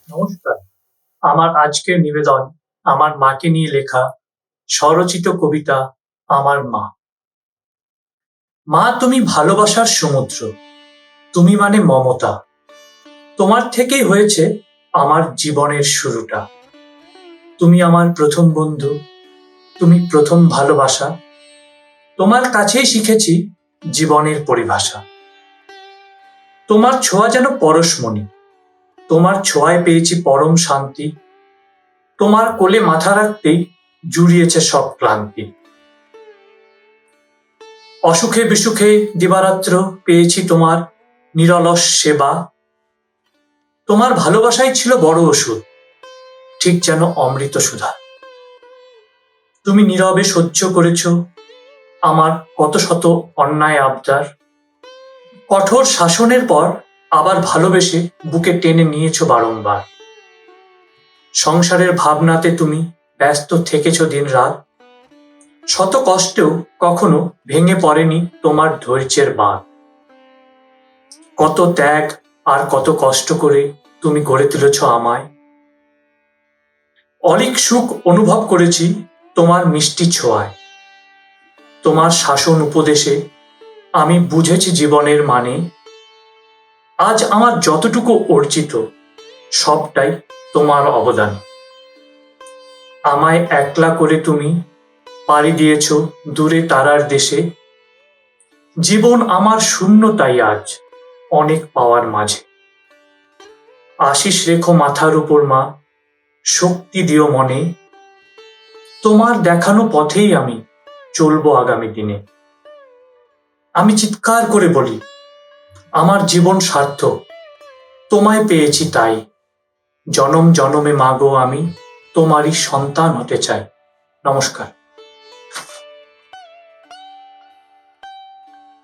নমস্কার। আমার আজকের নিবেদন আমার মাকে নিয়ে লেখা স্বরচিত কবিতা আমার মা। মা, তুমি ভালোবাসার সমুদ্র, তুমি মানে মমতা। তোমার থেকেই হয়েছে আমার জীবনের শুরুটা। তুমি আমার প্রথম বন্ধু, তুমি প্রথম ভালোবাসা। তোমার কাছেই শিখেছি জীবনের পরিভাষা। তোমার ছোঁয়া যেন পরশমণি, তোমার ছোঁয়ায় পেয়েছি পরম শান্তি। তোমার কোলে মাথা রাখতেই জুড়িয়েছে সব ক্লান্তি। অসুখে বিসুখে দিবারাত্র পেয়েছি তোমার নিরলস সেবা। তোমার ভালোবাসাই ছিল বড় ওষুধ, ঠিক যেন অমৃত সুধা। তুমি নীরবে সহ্য করেছ আমার কত শত অন্যায় আবদার। কঠোর শাসনের পর আবার ভালোবেসে বুকে টেনে নিয়েছ বারংবার। সংসারের ভাবনাতে তুমি ব্যস্ত থেকেছ দিন রাত। শত কষ্টেও কখনো ভেঙে পড়েনি তোমার ধৈর্যের বাঁধ। কত ত্যাগ আর কত কষ্ট করে তুমি গড়ে তুলেছ আমায়। অলীক সুখ অনুভব করেছি তোমার মিষ্টি ছোঁয়ায়। তোমার শাসন উপদেশে আমি বুঝেছি জীবনের মানে। আজ আমার যতটুকু অর্জিত সবটাই তোমার অবদান। আমায় একলা করে তুমি পাড়ি দিয়েছ দূরে তারার দেশে। জীবন আমার শূন্যতাই আজ অনেক পাওয়ার মাঝে। আশিস রেখো মাথার উপর মা, শক্তি দিও মনে। তোমার দেখানো পথেই আমি চলবো আগামী দিনে। আমি চিৎকার করে বলি, আমার জীবন সার্থক, তোমায় পেয়েছি তাই। জনম জনমে মাগো আমি তোমারই সন্তান হতে চাই। নমস্কার।